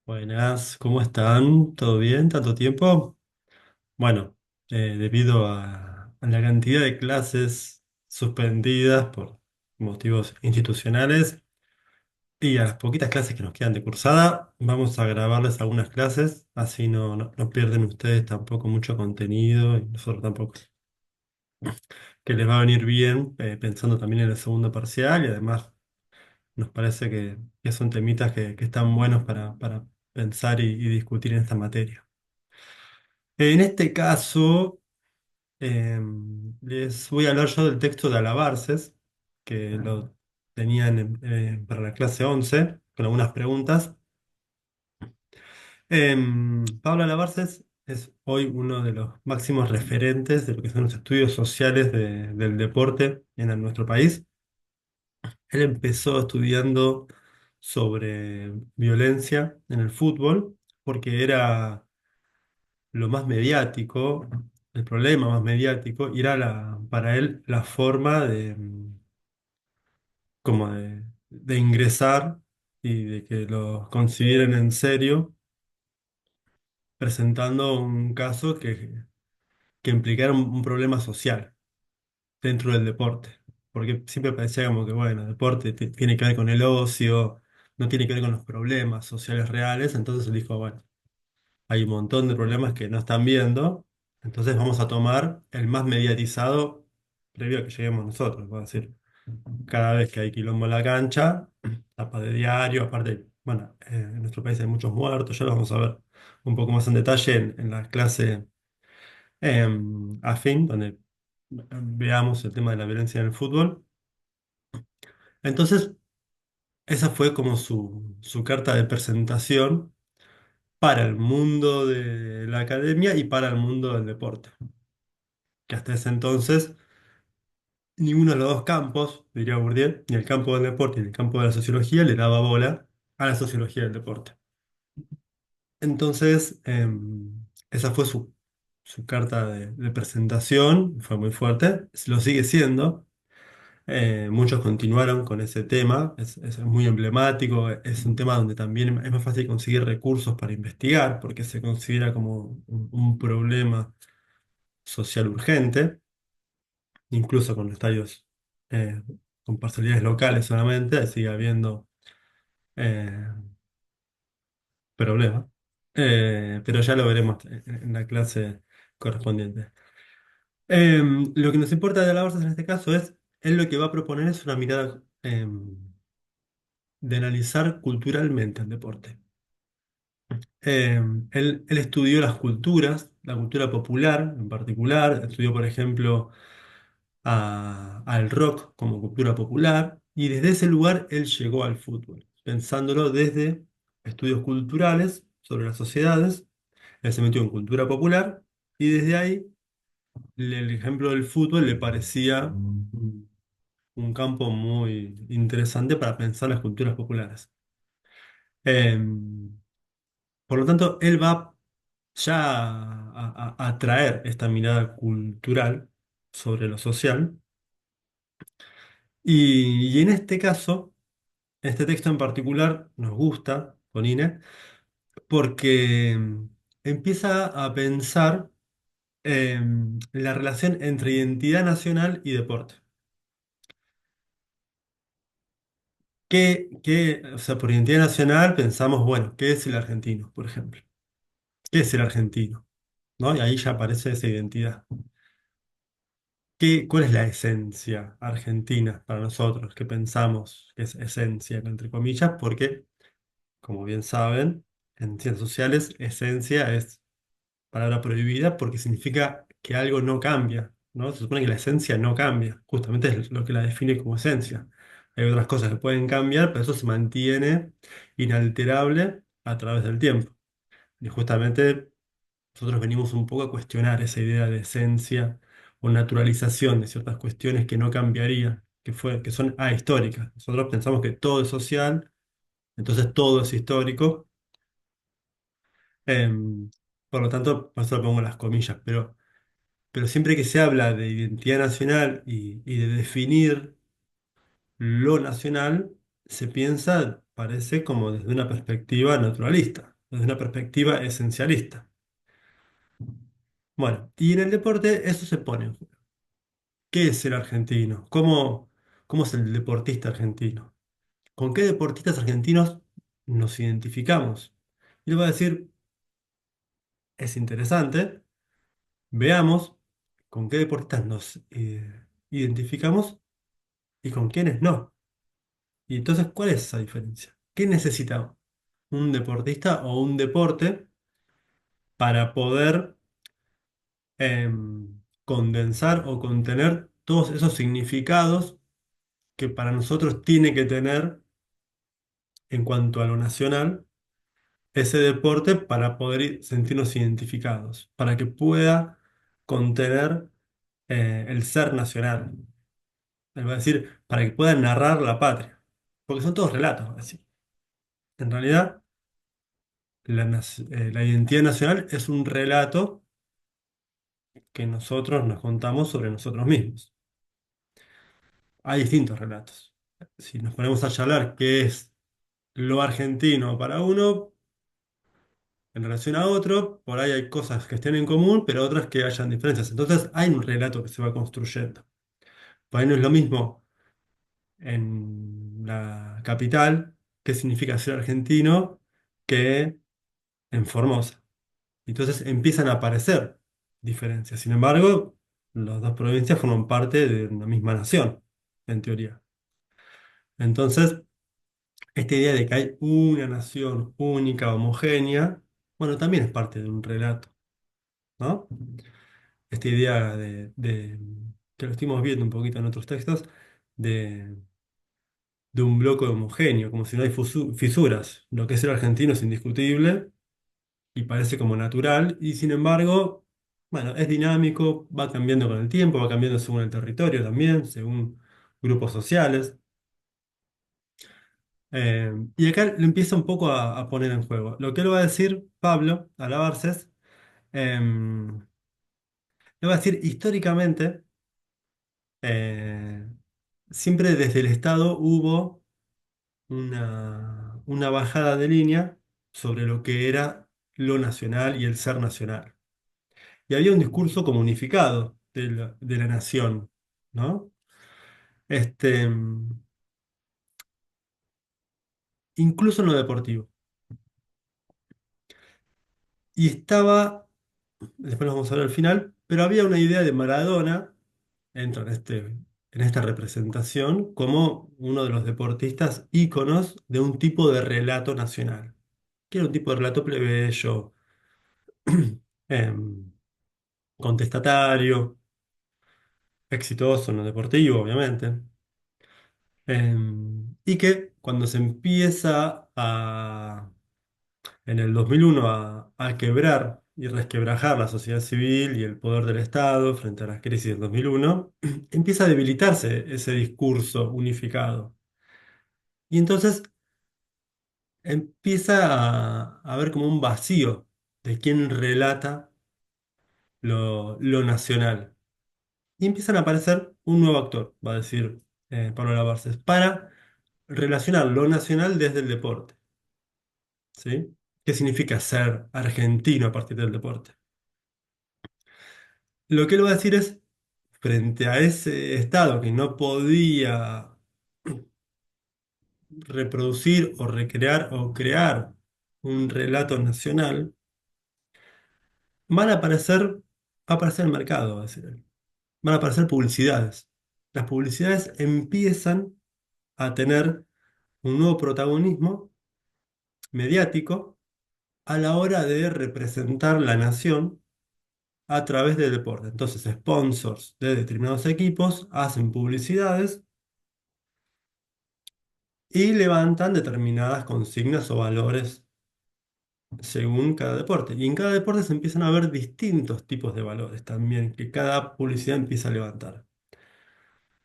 Buenas, ¿cómo están? ¿Todo bien? ¿Tanto tiempo? Bueno, debido a la cantidad de clases suspendidas por motivos institucionales y a las poquitas clases que nos quedan de cursada, vamos a grabarles algunas clases, así no pierden ustedes tampoco mucho contenido y nosotros tampoco, que les va a venir bien pensando también en el segundo parcial y además nos parece que son temitas que están buenos para pensar y discutir en esta materia. En este caso, les voy a hablar yo del texto de Alabarces, que lo tenían para la clase 11 con algunas preguntas. Pablo Alabarces es hoy uno de los máximos referentes de lo que son los estudios sociales del deporte en nuestro país. Él empezó estudiando sobre violencia en el fútbol porque era lo más mediático, el problema más mediático, y era para él la forma como de ingresar y de que lo consideren en serio, presentando un caso que implicara un problema social dentro del deporte. Porque siempre parecía como que, bueno, el deporte tiene que ver con el ocio, no tiene que ver con los problemas sociales reales, entonces él dijo, bueno. Hay un montón de problemas que no están viendo, entonces vamos a tomar el más mediatizado previo a que lleguemos nosotros. Es decir, cada vez que hay quilombo en la cancha, tapa de diario, aparte, bueno, en nuestro país hay muchos muertos, ya lo vamos a ver un poco más en detalle en la clase afín, donde veamos el tema de la violencia en el fútbol. Entonces, esa fue como su carta de presentación para el mundo de la academia y para el mundo del deporte, que hasta ese entonces ninguno de los dos campos, diría Bourdieu, ni el campo del deporte ni el campo de la sociología, le daba bola a la sociología del deporte. Entonces, esa fue su carta de presentación, fue muy fuerte, lo sigue siendo. Muchos continuaron con ese tema, es muy emblemático, es un tema donde también es más fácil conseguir recursos para investigar, porque se considera como un problema social urgente, incluso con estadios eh, con parcialidades locales solamente, sigue habiendo eh, problemas. Pero ya lo veremos en la clase correspondiente. Lo que nos importa de la Barzas en este caso es, él lo que va a proponer es una mirada de analizar culturalmente el deporte. Él estudió las culturas, la cultura popular en particular, estudió, por ejemplo, al rock como cultura popular, y desde ese lugar él llegó al fútbol, pensándolo desde estudios culturales sobre las sociedades, él se metió en cultura popular, y desde ahí el ejemplo del fútbol le parecía un campo muy interesante para pensar las culturas populares. Em, por lo tanto, él va ya a traer esta mirada cultural sobre lo social, y en este caso, este texto en particular nos gusta con Ine porque empieza a pensar la relación entre identidad nacional y deporte. O sea, por identidad nacional pensamos, bueno, ¿qué es el argentino, por ejemplo? ¿Qué es el argentino? ¿No? Y ahí ya aparece esa identidad. ¿Cuál es la esencia argentina para nosotros? ¿Qué pensamos que es esencia, entre comillas? Porque, como bien saben, en ciencias sociales, esencia es palabra prohibida porque significa que algo no cambia, ¿no? Se supone que la esencia no cambia, justamente es lo que la define como esencia. Hay otras cosas que pueden cambiar, pero eso se mantiene inalterable a través del tiempo. Y justamente nosotros venimos un poco a cuestionar esa idea de esencia o naturalización de ciertas cuestiones que no cambiaría, que son ahistóricas. Nosotros pensamos que todo es social, entonces todo es histórico. em, por lo tanto, por eso lo pongo las comillas, pero siempre que se habla de identidad nacional y de definir lo nacional, se piensa, parece como desde una perspectiva naturalista. desde una perspectiva esencialista. Bueno, y en el deporte eso se pone en juego. ¿Qué es el argentino? ¿Cómo es el deportista argentino? ¿Con qué deportistas argentinos nos identificamos? Y le voy a decir, es interesante, veamos con qué deportistas nos identificamos y con quiénes no. Y entonces, ¿cuál es esa diferencia? ¿Qué necesita un deportista o un deporte para poder condensar o contener todos esos significados que para nosotros tiene que tener en cuanto a lo nacional ese deporte para poder sentirnos identificados, para que pueda contener el ser nacional, es decir, para que pueda narrar la patria, porque son todos relatos, es decir. En realidad, la identidad nacional es un relato que nosotros nos contamos sobre nosotros mismos. Hay distintos relatos. Si nos ponemos a charlar qué es lo argentino para uno, en relación a otro, por ahí hay cosas que estén en común, pero otras que hayan diferencias. Entonces hay un relato que se va construyendo. Por ahí no es lo mismo en la capital, qué significa ser argentino, que en Formosa. Entonces empiezan a aparecer diferencias. Sin embargo, las dos provincias forman parte de una misma nación, en teoría. Entonces, esta idea de que hay una nación única, homogénea, bueno, también es parte de un relato, ¿no? Esta idea que lo estuvimos viendo un poquito en otros textos, de, de un bloque homogéneo, como si no hay fisuras. Lo que es el argentino es indiscutible y parece como natural, y sin embargo, bueno, es dinámico, va cambiando con el tiempo, va cambiando según el territorio también, según grupos sociales. Y acá le empieza un poco a poner en juego. Lo que le va a decir Pablo a la Barces, le va a decir históricamente, eh, siempre desde el Estado hubo una bajada de línea sobre lo que era lo nacional y el ser nacional. Y había un discurso como unificado de la nación, ¿no? Este, incluso en lo deportivo. Y estaba, después lo vamos a ver al final, pero había una idea de Maradona, entra en esta representación, como uno de los deportistas íconos de un tipo de relato nacional, que era un tipo de relato plebeyo, em, contestatario, exitoso en lo deportivo, obviamente. Y que cuando se empieza en el 2001 a quebrar y resquebrajar la sociedad civil y el poder del Estado frente a las crisis del 2001, empieza a debilitarse ese discurso unificado. Y entonces empieza a haber como un vacío de quién relata lo nacional. Y empiezan a aparecer un nuevo actor, va a decir Pablo Labarces, para relacionar lo nacional desde el deporte. ¿Sí? ¿Qué significa ser argentino a partir del deporte? Lo que él va a decir es, frente a ese Estado que no podía reproducir o recrear o crear un relato nacional, va a aparecer el mercado, va a decir él. Van a aparecer publicidades. Las publicidades empiezan a tener un nuevo protagonismo mediático a la hora de representar la nación a través del deporte. Entonces, sponsors de determinados equipos hacen publicidades y levantan determinadas consignas o valores según cada deporte. Y en cada deporte se empiezan a ver distintos tipos de valores también que cada publicidad empieza a levantar.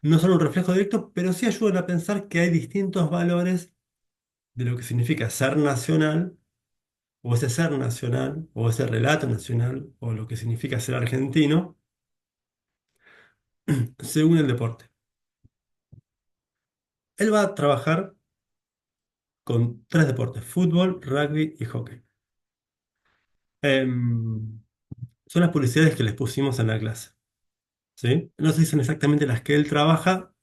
No son un reflejo directo, pero sí ayudan a pensar que hay distintos valores de lo que significa ser nacional, o ese ser nacional, o ese relato nacional, o lo que significa ser argentino, según el deporte. Él va a trabajar con tres deportes: fútbol, rugby y hockey. Em, Son las publicidades que les pusimos en la clase, ¿sí? No se dicen exactamente las que él trabaja,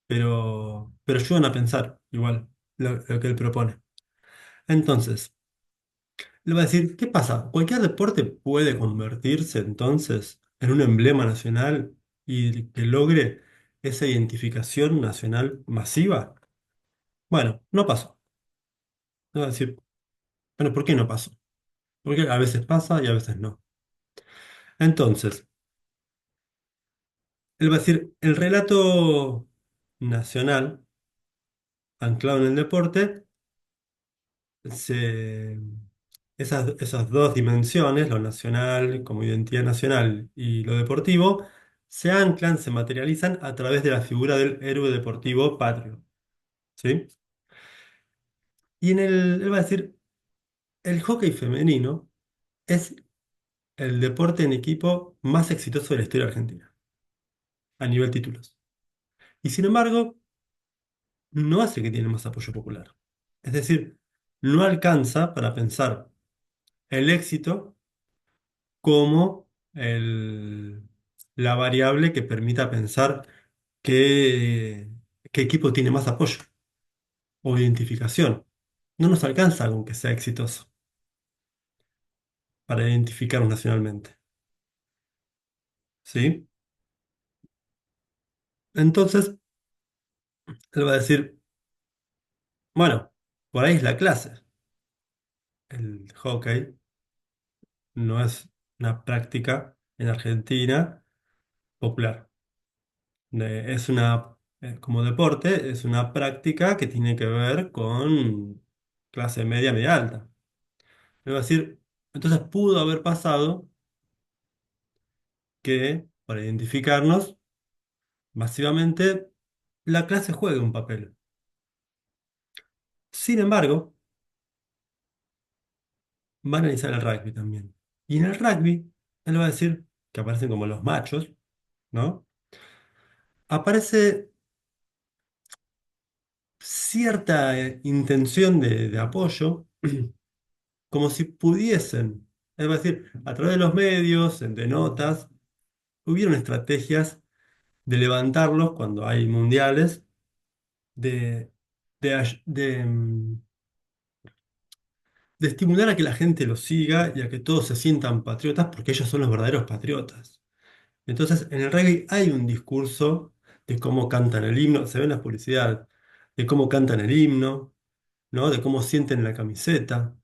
pero ayudan a pensar igual lo que él propone. Entonces, le va a decir, ¿qué pasa? ¿Cualquier deporte puede convertirse entonces en un emblema nacional y que logre esa identificación nacional masiva? Bueno, no pasó. Le va a decir, bueno, ¿por qué no pasó? Porque a veces pasa y a veces no. Entonces, él va a decir, el relato nacional anclado en el deporte, se, esas dos dimensiones, lo nacional como identidad nacional y lo deportivo, se anclan, se materializan a través de la figura del héroe deportivo patrio. ¿Sí? Y él va a decir, el hockey femenino es el deporte en equipo más exitoso de la historia argentina, a nivel títulos. Y sin embargo, no hace que tiene más apoyo popular. Es decir, no alcanza para pensar el éxito como la variable que permita pensar qué, qué equipo tiene más apoyo o identificación. No nos alcanza con que sea exitoso para identificarnos nacionalmente. ¿Sí? Entonces, él va a decir, bueno, por ahí es la clase. El hockey no es una práctica en Argentina popular. Es como deporte, es una práctica que tiene que ver con clase media, media alta. Es decir, entonces pudo haber pasado que para identificarnos masivamente la clase juegue un papel. Sin embargo, va a analizar el rugby también. Y en el rugby, él va a decir que aparecen como los machos, ¿no? Aparece cierta intención de apoyo, como si pudiesen, es decir, a través de los medios, de notas, hubieron estrategias de levantarlos cuando hay mundiales, de, de estimular a que la gente los siga y a que todos se sientan patriotas porque ellos son los verdaderos patriotas. Entonces, en el rugby hay un discurso de cómo cantan el himno, se ve en las publicidades, de cómo cantan el himno, ¿no? De cómo sienten la camiseta,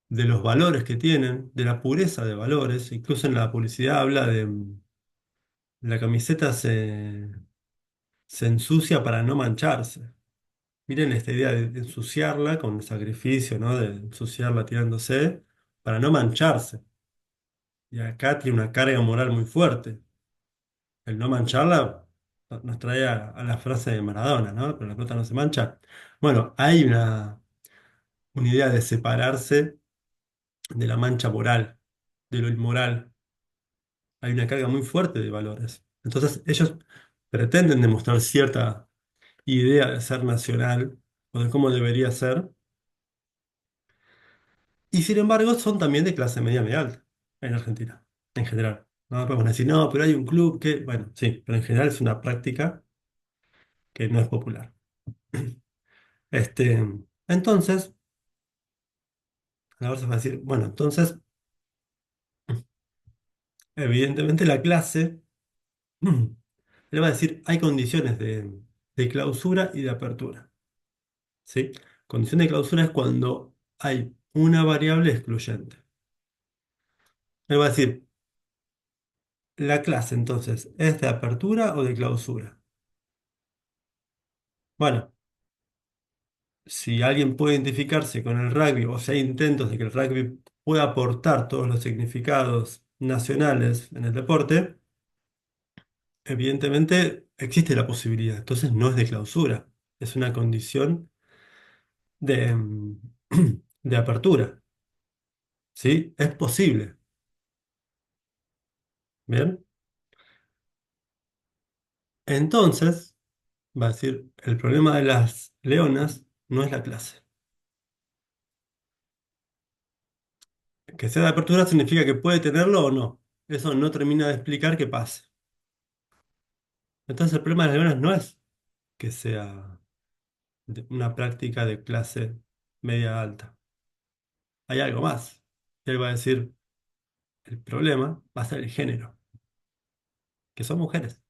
de los valores que tienen, de la pureza de valores. Incluso en la publicidad habla de la camiseta se ensucia para no mancharse. Miren esta idea de ensuciarla con sacrificio, ¿no? De ensuciarla tirándose para no mancharse. Y acá tiene una carga moral muy fuerte. El no mancharla nos trae a la frase de Maradona, ¿no? Pero la pelota no se mancha. Bueno, hay una idea de separarse de la mancha moral, de lo inmoral. Hay una carga muy fuerte de valores. Entonces, ellos pretenden demostrar cierta idea de ser nacional o de cómo debería ser. Y sin embargo, son también de clase media media alta en Argentina, en general. No podemos decir, no, pero hay un club que, bueno, sí, pero en general es una práctica que no es popular. Este, entonces, ahora se va a decir, bueno, entonces, evidentemente la clase le va a decir, hay condiciones de clausura y de apertura, ¿sí? Condición de clausura es cuando hay una variable excluyente. Él va a decir, la clase entonces, ¿es de apertura o de clausura? Bueno, si alguien puede identificarse con el rugby o si hay intentos de que el rugby pueda aportar todos los significados nacionales en el deporte, evidentemente existe la posibilidad. Entonces no es de clausura, es una condición de, de apertura. ¿Sí? Es posible. Bien. Entonces, va a decir, el problema de las leonas no es la clase. Que sea de apertura significa que puede tenerlo o no. Eso no termina de explicar qué pasa. Entonces el problema de las leonas no es que sea una práctica de clase media alta. Hay algo más. Él va a decir, el problema va a ser el género, que son mujeres.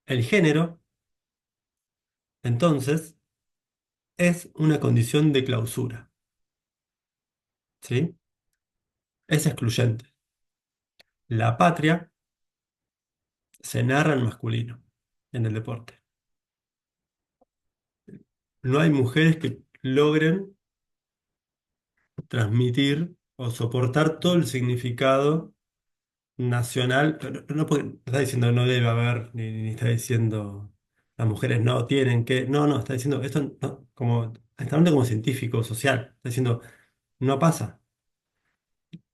El género, entonces, es una condición de clausura, ¿sí? Es excluyente. La patria se narra en masculino en el deporte. No hay mujeres que logren transmitir o soportar todo el significado nacional, pero no porque está diciendo no debe haber, ni está diciendo las mujeres no tienen que, no, está diciendo esto como, está hablando como científico, social, está diciendo no pasa,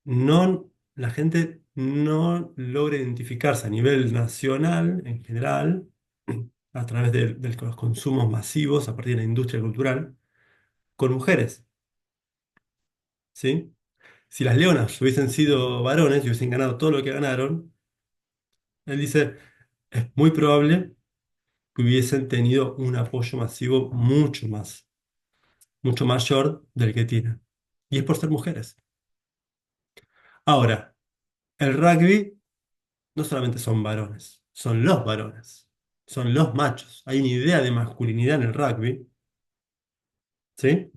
no, la gente no logra identificarse a nivel nacional en general, a través de los consumos masivos a partir de la industria cultural, con mujeres, ¿sí? Si las leonas hubiesen sido varones y hubiesen ganado todo lo que ganaron, él dice, es muy probable que hubiesen tenido un apoyo masivo mucho mayor del que tienen. Y es por ser mujeres. Ahora, el rugby no solamente son varones, son los varones, son los machos. Hay una idea de masculinidad en el rugby, ¿sí?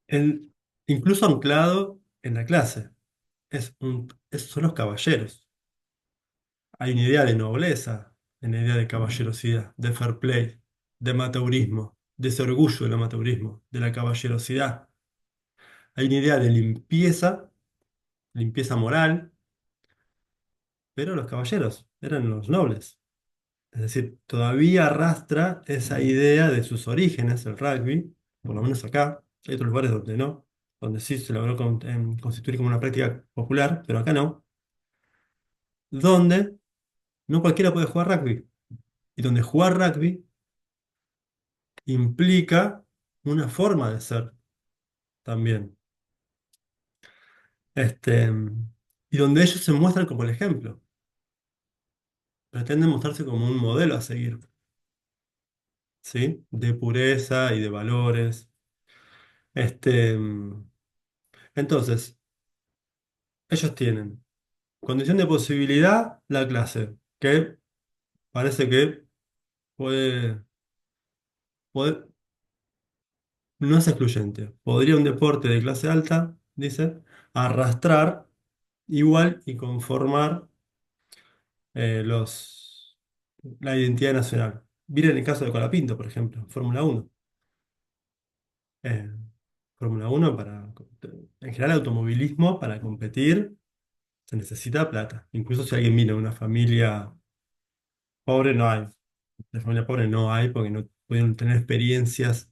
El, incluso anclado en la clase. Son los caballeros. Hay una idea de nobleza, una idea de caballerosidad, de fair play, de amateurismo, de ese orgullo del amateurismo, de la caballerosidad. Hay una idea de limpieza, limpieza moral, pero los caballeros eran los nobles. Es decir, todavía arrastra esa idea de sus orígenes, el rugby, por lo menos acá. Hay otros lugares donde no, donde sí se logró constituir como una práctica popular, pero acá no, donde no cualquiera puede jugar rugby. Y donde jugar rugby implica una forma de ser también. Este, y donde ellos se muestran como el ejemplo, pretenden mostrarse como un modelo a seguir, ¿sí? De pureza y de valores. Este, entonces, ellos tienen condición de posibilidad la clase, que parece que puede, puede- no es excluyente. Podría un deporte de clase alta, dice, arrastrar igual y conformar la identidad nacional. Miren el caso de Colapinto, por ejemplo, Fórmula Uno. Eh, Fórmula Uno en general, automovilismo, para competir, se necesita plata. Incluso si alguien viene de una familia pobre, no hay. De familia pobre no hay porque no pueden tener experiencias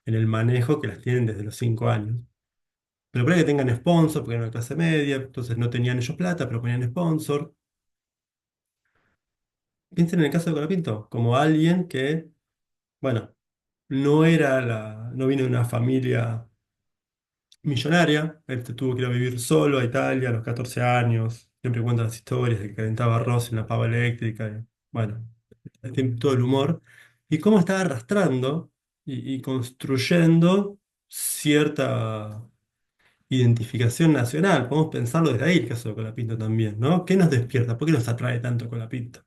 en el manejo que las tienen desde los 5 años. Pero puede que tengan sponsor, porque eran una clase media, entonces no tenían ellos plata, pero ponían sponsor. Piensen en el caso de Colapinto, como alguien que, bueno, no vino de una familia millonaria, él se tuvo que ir a vivir solo a Italia a los 14 años, siempre cuenta las historias de que calentaba arroz en la pava eléctrica, y, bueno, tiene todo el humor, y cómo está arrastrando y construyendo cierta identificación nacional. Podemos pensarlo desde ahí, el caso de Colapinto también, ¿no? ¿Qué nos despierta? ¿Por qué nos atrae tanto Colapinto?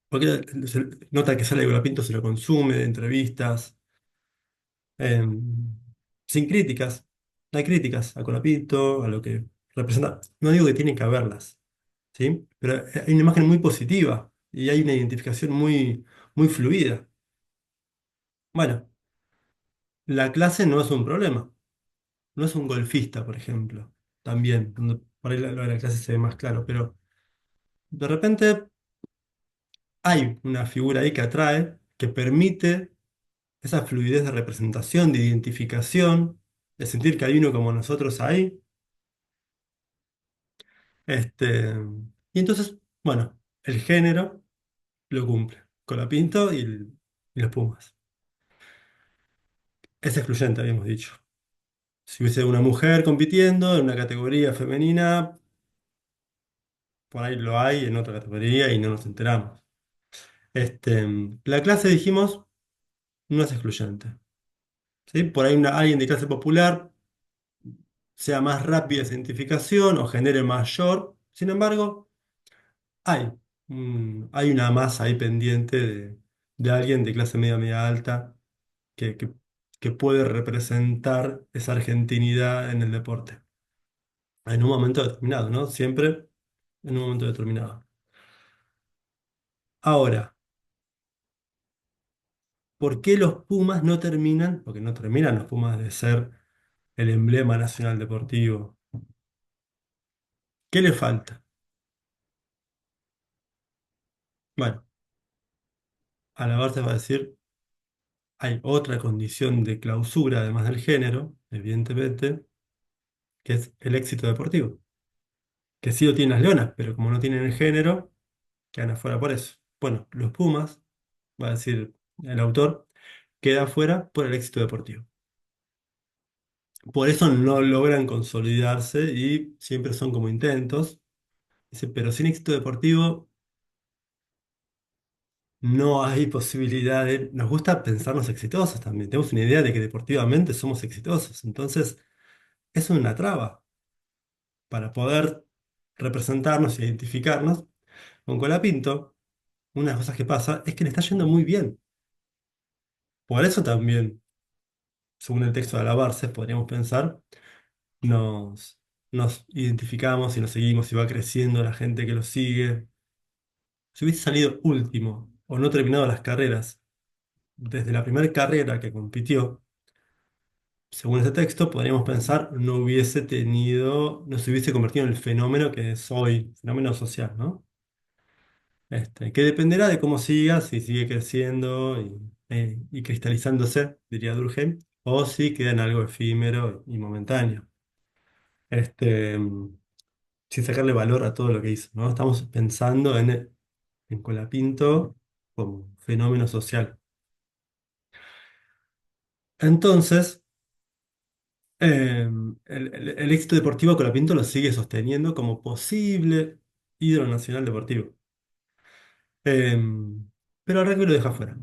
¿Por qué se nota que sale de Colapinto, se lo consume de entrevistas? Sin críticas. No hay críticas a Colapinto, a lo que representa. No digo que tiene que haberlas, ¿sí? Pero hay una imagen muy positiva y hay una identificación muy fluida. Bueno, la clase no es un problema. No es un golfista, por ejemplo. También, donde por ahí lo de la clase se ve más claro, pero de repente hay una figura ahí que atrae, que permite esa fluidez de representación, de identificación, de sentir que hay uno como nosotros ahí. Este, y entonces, bueno, el género lo cumple. Colapinto y los Pumas. es excluyente, habíamos dicho. Si hubiese una mujer compitiendo en una categoría femenina, por ahí lo hay en otra categoría y no nos enteramos. La clase, dijimos, no es excluyente. ¿Sí? Por ahí alguien de clase popular sea más rápida esa identificación o genere mayor. Sin embargo, hay, hay una masa ahí pendiente de alguien de clase media, media alta que, que, que puede representar esa argentinidad en el deporte. En un momento determinado, ¿no? Siempre en un momento determinado. Ahora, ¿por qué los Pumas no terminan? Porque no terminan los Pumas de ser el emblema nacional deportivo. ¿Qué le falta? Bueno, a la Barça va a decir, hay otra condición de clausura, además del género, evidentemente, que es el éxito deportivo. Que sí lo tienen las Leonas, pero como no tienen el género, quedan afuera por eso. Bueno, los Pumas, va a decir el autor, queda afuera por el éxito deportivo. Por eso no logran consolidarse y siempre son como intentos. Dice, pero sin éxito deportivo no hay posibilidad de... Nos gusta pensarnos exitosos también. Tenemos una idea de que deportivamente somos exitosos. Entonces, eso es una traba para poder representarnos e identificarnos. Con Colapinto, una de las cosas que pasa es que le está yendo muy bien. Por eso también, según el texto de Alabarces, podríamos pensar, nos, nos identificamos y nos seguimos y va creciendo la gente que lo sigue. Si hubiese salido último o no terminado las carreras desde la primera carrera que compitió, según ese texto, podríamos pensar no hubiese tenido, no se hubiese convertido en el fenómeno que es hoy, fenómeno social, ¿no? Que dependerá de cómo siga, si sigue creciendo y cristalizándose, diría Durkheim, o si queda en algo efímero y momentáneo. Este, mm, Sin sacarle valor a todo lo que hizo, ¿no? Estamos pensando en Colapinto como fenómeno social. Entonces, el éxito deportivo Colapinto lo sigue sosteniendo como posible ídolo nacional deportivo. Pero al rugby lo deja fuera.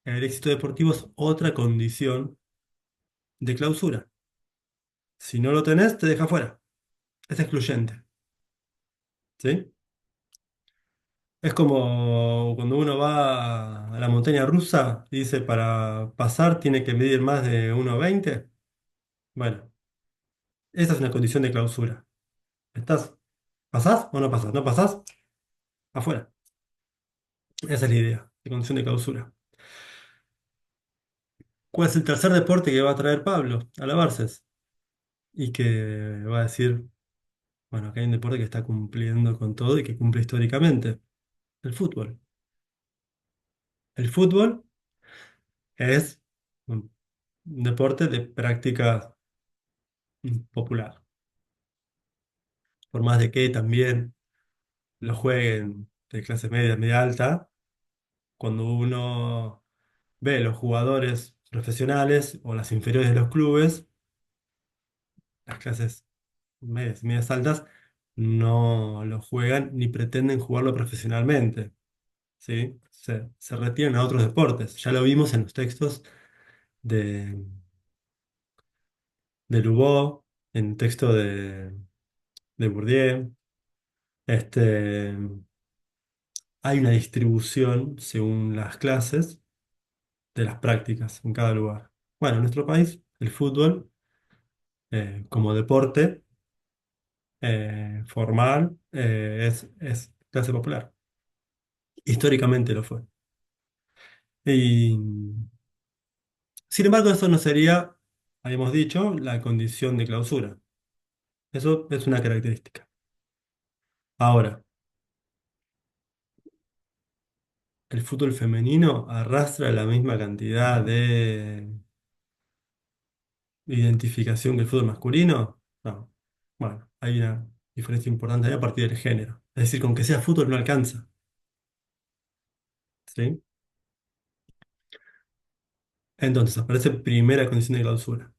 El éxito deportivo es otra condición de clausura. Si no lo tenés, te deja fuera. Es excluyente. ¿Sí? Es como cuando uno va a la montaña rusa y dice para pasar tiene que medir más de 1,20. Bueno, esa es una condición de clausura. ¿Estás, pasás o no pasás? ¿No pasás? Afuera. Esa es la idea de condición de clausura. ¿Cuál es el tercer deporte que va a traer Pablo a la Barces? Y que va a decir, bueno, que hay un deporte que está cumpliendo con todo y que cumple históricamente. El fútbol. El fútbol es un deporte de práctica popular. Por más de que también lo jueguen de clase media, media alta, cuando uno ve los jugadores profesionales o las inferiores de los clubes, las clases medias y medias altas no lo juegan ni pretenden jugarlo profesionalmente, ¿sí? Se retiran a otros deportes. Ya lo vimos en los textos de, de Lubó, en el texto de Bourdieu. Este, Hay una distribución según las clases de las prácticas en cada lugar. Bueno, en nuestro país, el fútbol como deporte formal es clase popular. Históricamente lo fue. Y, sin embargo, eso no sería, habíamos dicho, la condición de clausura. Eso es una característica. Ahora, el fútbol femenino arrastra la misma cantidad de identificación que el fútbol masculino. No. Bueno, hay una diferencia importante ahí a partir del género. Es decir, con que sea fútbol no alcanza. ¿Sí? Entonces aparece primera condición de clausura,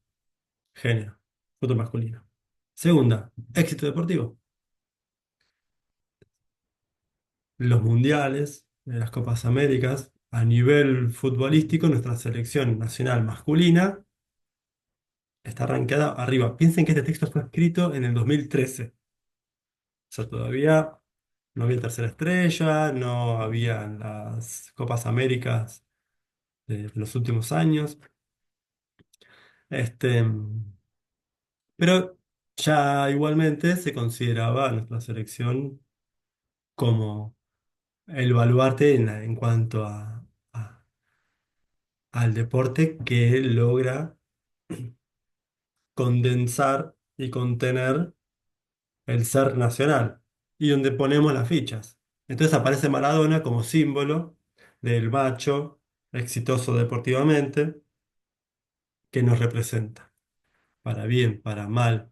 género, fútbol masculino. Segunda, éxito deportivo. Los mundiales, las Copas Américas, a nivel futbolístico, nuestra selección nacional masculina está rankeada arriba. Piensen que este texto fue escrito en el 2013. O sea, todavía no había tercera estrella, no había las Copas Américas de los últimos años. Este, pero ya igualmente se consideraba a nuestra selección como el baluarte en cuanto al deporte que logra condensar y contener el ser nacional y donde ponemos las fichas. Entonces aparece Maradona como símbolo del macho exitoso deportivamente que nos representa, para bien, para mal.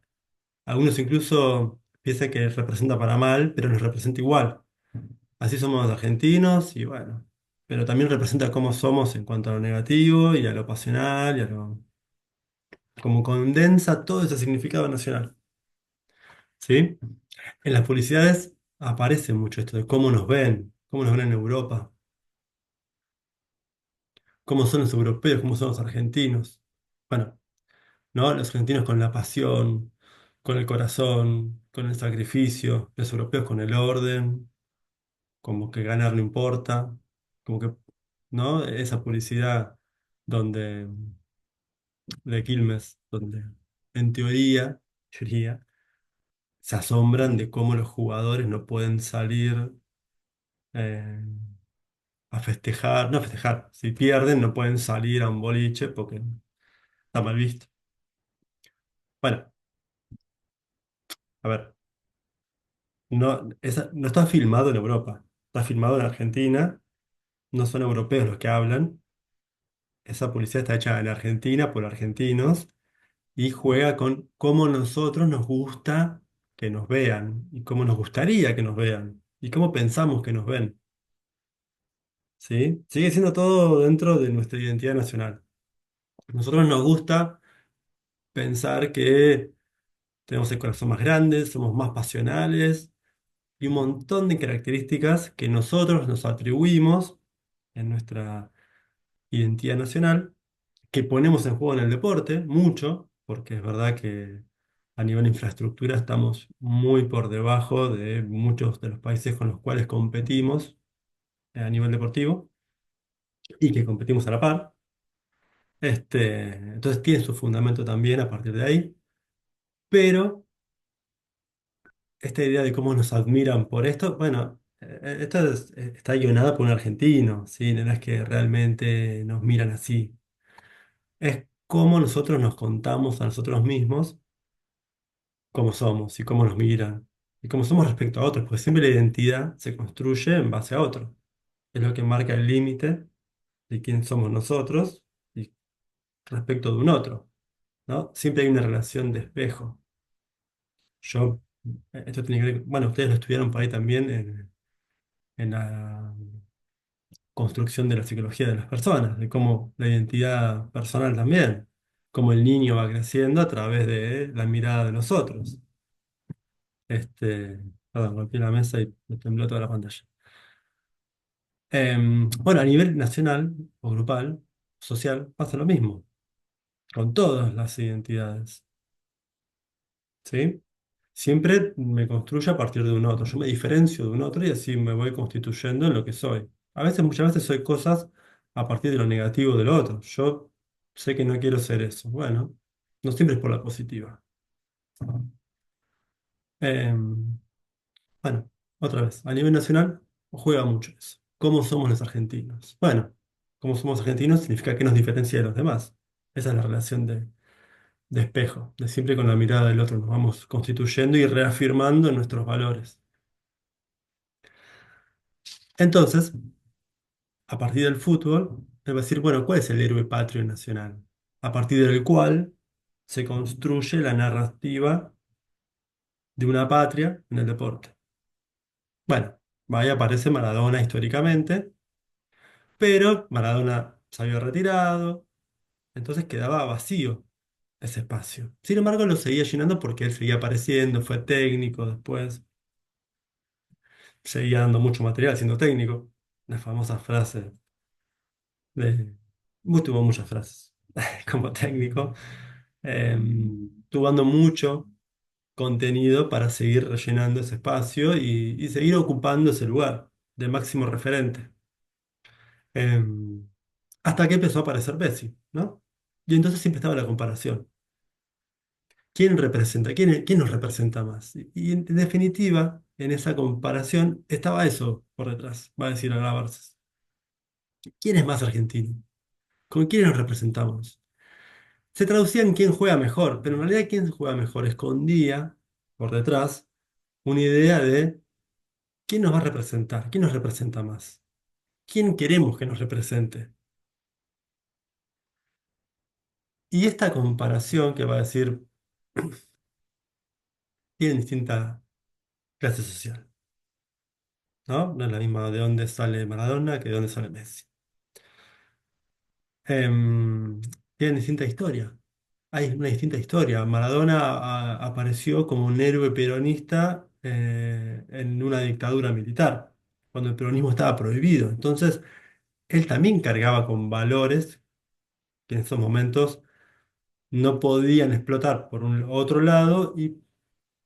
Algunos incluso piensan que representa para mal, pero nos representa igual. Así somos los argentinos y bueno, pero también representa cómo somos en cuanto a lo negativo y a lo pasional y a lo... como condensa todo ese significado nacional. ¿Sí? En las publicidades aparece mucho esto de cómo nos ven en Europa, cómo son los europeos, cómo son los argentinos. Bueno, ¿no? Los argentinos con la pasión, con el corazón, con el sacrificio, los europeos con el orden, como que ganar no importa, como que, ¿no? Esa publicidad donde, de Quilmes, donde en teoría, se asombran de cómo los jugadores no pueden salir eh, a festejar, no a festejar, si pierden no pueden salir a un boliche porque está mal visto. Bueno, a ver, no está filmado en Europa, está filmado en Argentina, no son europeos los que hablan, esa publicidad está hecha en Argentina por argentinos y juega con cómo nosotros nos gusta que nos vean y cómo nos gustaría que nos vean y cómo pensamos que nos ven, ¿sí? Sigue siendo todo dentro de nuestra identidad nacional. A nosotros nos gusta pensar que tenemos el corazón más grande, somos más pasionales y un montón de características que nosotros nos atribuimos en nuestra identidad nacional, que ponemos en juego en el deporte, mucho, porque es verdad que a nivel de infraestructura estamos muy por debajo de muchos de los países con los cuales competimos a nivel deportivo y que competimos a la par. Entonces tiene su fundamento también a partir de ahí, pero esta idea de cómo nos admiran por esto, bueno, está guionada por un argentino, ¿sí? No es que realmente nos miran así. Es cómo nosotros nos contamos a nosotros mismos cómo somos y cómo nos miran y cómo somos respecto a otros, porque siempre la identidad se construye en base a otro. Es lo que marca el límite de quién somos nosotros y respecto de un otro, ¿no? Siempre hay una relación de espejo. Yo, esto tiene que ver, bueno, ustedes lo estudiaron por ahí también en la construcción de la psicología de las personas, de cómo la identidad personal también, cómo el niño va creciendo a través de la mirada de los otros. Perdón, golpeé la mesa y me tembló toda la pantalla. Bueno, a nivel nacional o grupal, social, pasa lo mismo, con todas las identidades, ¿sí? Siempre me construyo a partir de un otro, yo me diferencio de un otro y así me voy constituyendo en lo que soy. A veces, muchas veces soy cosas a partir de lo negativo del otro. Yo sé que no quiero ser eso. Bueno, no siempre es por la positiva. Em, bueno, otra vez, a nivel nacional juega mucho eso. ¿Cómo somos los argentinos? Bueno, cómo somos argentinos significa que nos diferencia de los demás. Esa es la relación de espejo, de siempre con la mirada del otro nos vamos constituyendo y reafirmando nuestros valores. Entonces, a partir del fútbol, te va a decir, bueno, ¿cuál es el héroe patrio nacional? A partir del cual se construye la narrativa de una patria en el deporte. Bueno, ahí aparece Maradona históricamente, pero Maradona se había retirado, Entonces quedaba vacío ese espacio. Sin embargo, lo seguía llenando porque él seguía apareciendo, fue técnico después, seguía dando mucho material siendo técnico. La famosa frase de... tuvo muchas frases como técnico. Estuvo dando mucho contenido para seguir rellenando ese espacio y seguir ocupando ese lugar de máximo referente. Em, Hasta que empezó a aparecer Messi, ¿no? Y entonces siempre estaba la comparación. ¿Quién representa? ¿Quién nos representa más? Y en definitiva, en esa comparación estaba eso por detrás, va a decir Barces. ¿Quién es más argentino? ¿Con quién nos representamos? Se traducía en quién juega mejor, pero en realidad quién juega mejor escondía por detrás una idea de quién nos va a representar, quién nos representa más, quién queremos que nos represente. Y esta comparación que va a decir tiene distinta clase social, ¿no? No es la misma de dónde sale Maradona que de dónde sale Messi. Em, Tienen distinta historia. Hay una distinta historia. Maradona apareció como un héroe peronista en una dictadura militar, cuando el peronismo estaba prohibido. Entonces, él también cargaba con valores que en esos momentos no podían explotar por un otro lado y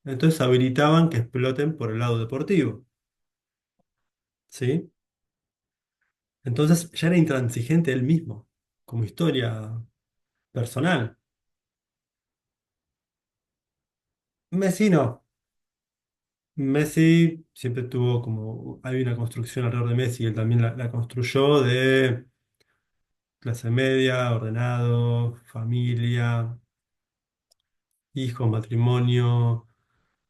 entonces habilitaban que exploten por el lado deportivo. ¿Sí? Entonces ya era intransigente él mismo, como historia personal. Messi no. Messi siempre tuvo como, hay una construcción alrededor de Messi, él también la construyó de clase media, ordenado, familia, hijos, matrimonio,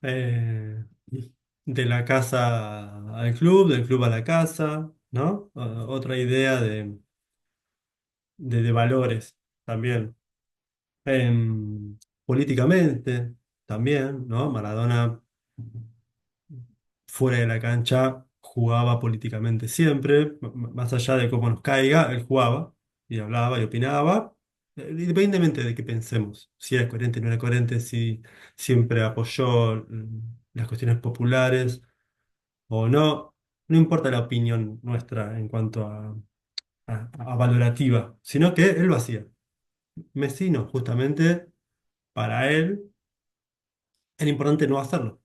eh, de la casa al club, del club a la casa, ¿no? Otra idea de valores también. Políticamente también, ¿no? Maradona fuera de la cancha jugaba políticamente siempre, más allá de cómo nos caiga, él jugaba y hablaba y opinaba, independientemente de qué pensemos, si era coherente o no era coherente, si siempre apoyó las cuestiones populares o no, no importa la opinión nuestra en cuanto a valorativa, sino que él lo hacía. Messi no, justamente para él era importante no hacerlo.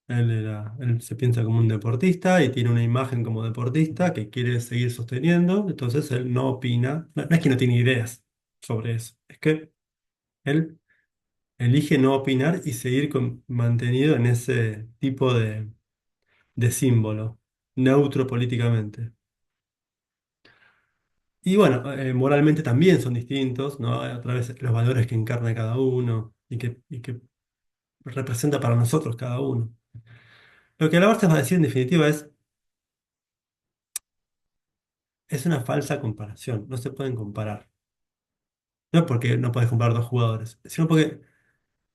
Él se piensa como un deportista y tiene una imagen como deportista que quiere seguir sosteniendo, entonces él no opina, no es que no tiene ideas sobre eso, es que él elige no opinar y seguir mantenido en ese tipo de símbolo, neutro políticamente. Y bueno, moralmente también son distintos, ¿no? A través de los valores que encarna cada uno y que representa para nosotros cada uno. Lo que la Barça va a decir en definitiva es una falsa comparación, no se pueden comparar. No porque no puedes comparar dos jugadores, sino porque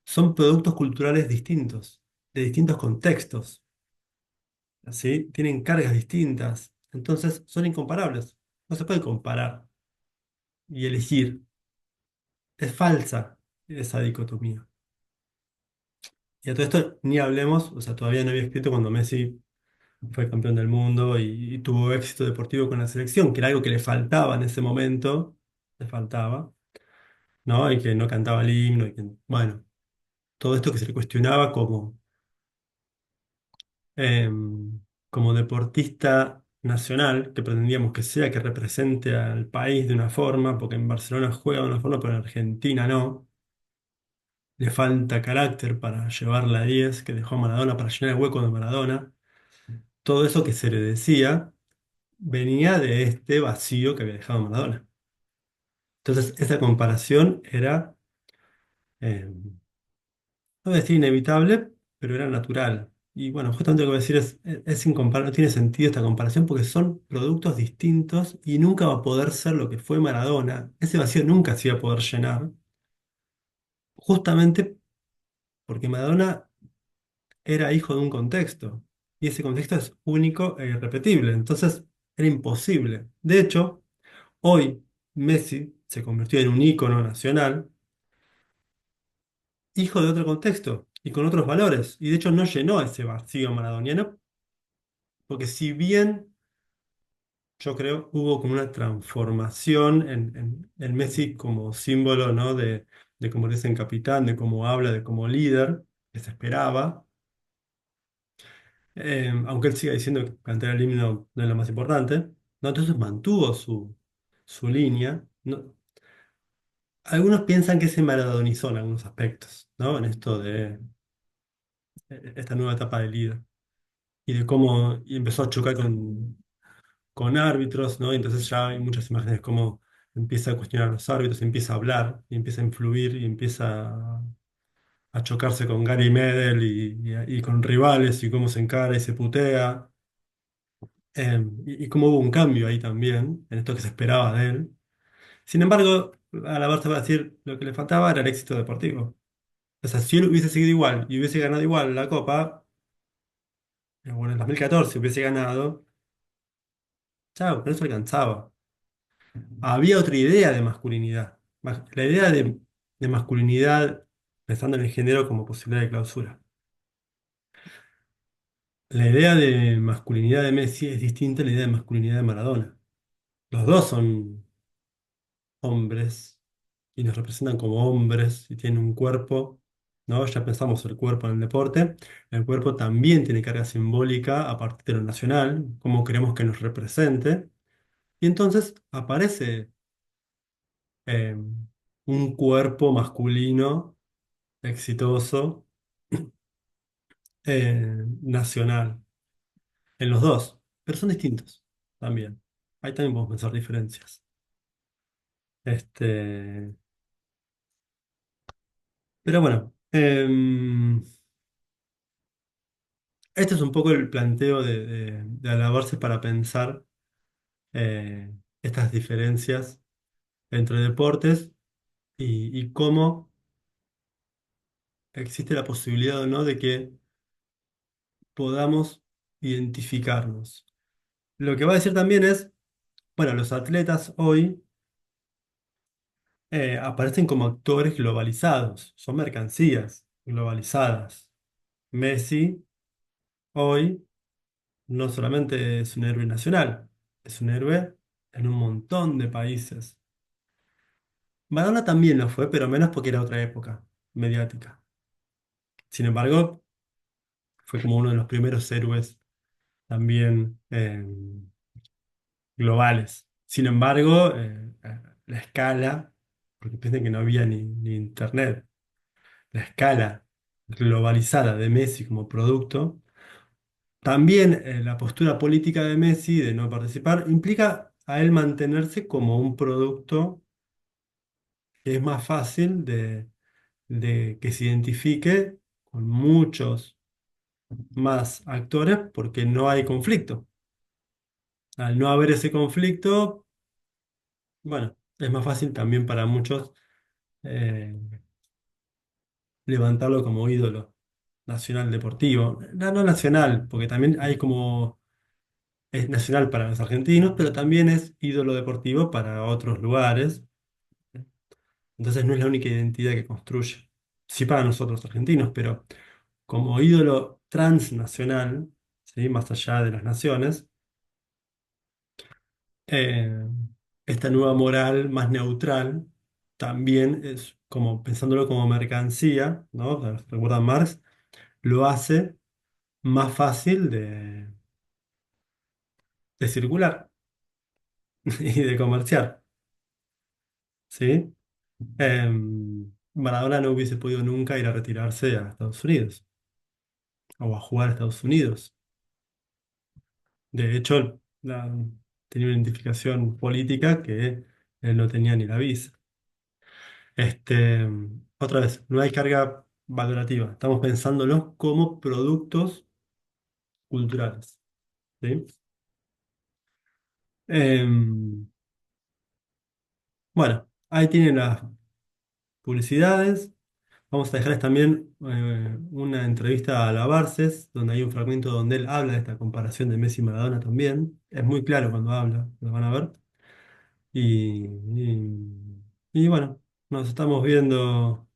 son productos culturales distintos, de distintos contextos, ¿sí? Tienen cargas distintas, entonces son incomparables. No se puede comparar y elegir. Es falsa esa dicotomía. Y a todo esto ni hablemos, o sea, todavía no había escrito cuando Messi fue campeón del mundo y tuvo éxito deportivo con la selección, que era algo que le faltaba en ese momento, le faltaba, ¿no? Y que no cantaba el himno, y que, bueno, todo esto que se le cuestionaba como deportista nacional, que pretendíamos que sea, que represente al país de una forma, porque en Barcelona juega de una forma, pero en Argentina no. Le falta carácter para llevar la 10 que dejó Maradona, para llenar el hueco de Maradona. Todo eso que se le decía venía de este vacío que había dejado Maradona. Entonces, esa comparación era, no voy a decir inevitable, pero era natural. Y bueno, justamente lo que voy a decir es no tiene sentido esta comparación porque son productos distintos y nunca va a poder ser lo que fue Maradona. Ese vacío nunca se iba a poder llenar, justamente porque Maradona era hijo de un contexto y ese contexto es único e irrepetible. Entonces, era imposible. De hecho, hoy Messi se convirtió en un ícono nacional, hijo de otro contexto y con otros valores. Y de hecho no llenó ese vacío maradoniano, porque si bien yo creo hubo como una transformación en Messi como símbolo, ¿no? de convertirse en capitán, de cómo habla, de cómo líder, que se esperaba. Aunque él siga diciendo que cantar el himno no es lo más importante, ¿no? Entonces mantuvo su línea. ¿No? Algunos piensan que se maradonizó en algunos aspectos, ¿no? En esto de esta nueva etapa de líder y de cómo y empezó a chocar con árbitros, ¿no? Y entonces ya hay muchas imágenes de cómo empieza a cuestionar a los árbitros, empieza a hablar, y empieza a influir y empieza a chocarse con Gary Medel y con rivales y cómo se encara y se putea. Y cómo hubo un cambio ahí también, en esto que se esperaba de él. Sin embargo, a la verdad va a decir, lo que le faltaba era el éxito deportivo. O sea, si él hubiese seguido igual y hubiese ganado igual la Copa, bueno, en 2014 hubiese ganado, chao, pero eso alcanzaba. Había otra idea de masculinidad. La idea de masculinidad, pensando en el género como posibilidad de clausura. La idea de masculinidad de Messi es distinta a la idea de masculinidad de Maradona. Los dos son hombres y nos representan como hombres y tienen un cuerpo, ¿no? Ya pensamos el cuerpo en el deporte. El cuerpo también tiene carga simbólica a partir de lo nacional, cómo queremos que nos represente. Y entonces aparece eh, un cuerpo masculino exitoso, nacional, en los dos, pero son distintos también. Ahí también podemos pensar diferencias. Este, pero bueno, este es un poco el planteo de alabarse para pensar eh, estas diferencias entre deportes y cómo existe la posibilidad o no de que podamos identificarnos. Lo que va a decir también es, bueno, los atletas hoy aparecen como actores globalizados, son mercancías globalizadas. Messi hoy no solamente es un héroe nacional, es un héroe en un montón de países. Maradona también lo fue, pero menos porque era otra época mediática. Sin embargo, fue como uno de los primeros héroes también globales. Sin embargo, la escala, porque piensen que no había ni internet, la escala globalizada de Messi como producto, también la postura política de Messi de no participar implica a él mantenerse como un producto que es más fácil de que se identifique con muchos más actores porque no hay conflicto. Al no haber ese conflicto, bueno, es más fácil también para muchos eh, levantarlo como ídolo nacional deportivo. No, no nacional, porque también hay como, es nacional para los argentinos, pero también es ídolo deportivo para otros lugares. Entonces no es la única identidad que construye. Sí para nosotros argentinos, pero como ídolo transnacional, ¿sí? Más allá de las naciones, eh, esta nueva moral más neutral también es como pensándolo como mercancía, ¿no? Recuerda Marx, lo hace más fácil de circular y de comerciar, ¿sí? Maradona no hubiese podido nunca ir a retirarse a Estados Unidos o a jugar a Estados Unidos. De hecho, tenía una identificación política que él no tenía ni la visa. Otra vez, no hay carga valorativa. Estamos pensándolos como productos culturales. ¿Sí? Em, bueno, ahí tienen las publicidades. Vamos a dejarles también una entrevista a la Barces, donde hay un fragmento donde él habla de esta comparación de Messi y Maradona también. Es muy claro cuando habla, lo van a ver. Y Y bueno, nos estamos viendo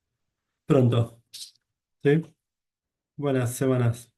pronto, ¿sí? Buenas semanas.